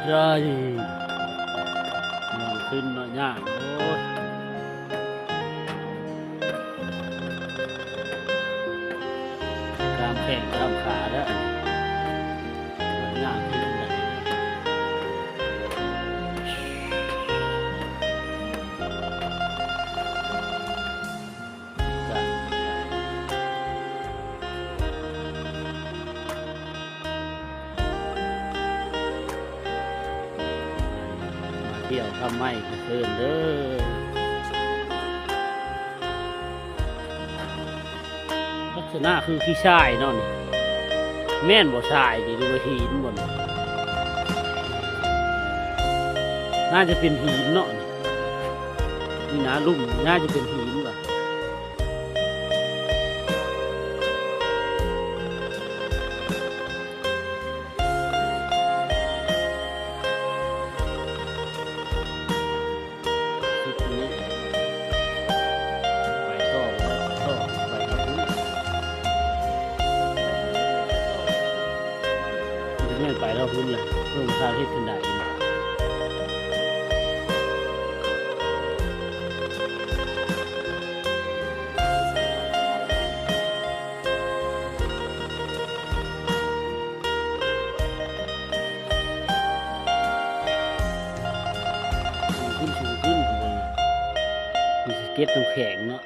ใช่มองขึ้นเนาะยากโอ้ยกล้ามแข้งกล้ามขาแล้วยากขึ้นไหนจ้ะมาเที่ยวทำไมก็เชิญเด้อลักษณะคือขี้ทรายเนาะนี่แม่นบ่ทรายดิดูว่าหินบ่นน่าจะเป็นหินเนาะนี่นะลุ่มน่าจะเป็นหินว่ะทิศนี้ไปต่อไปครับพื้นไม่ไปแล้วพื้นเลยเพิ่มค่าที่ขึ้นได้สูงขึ้นมีสเก็ตน้ำแข็งเนาะ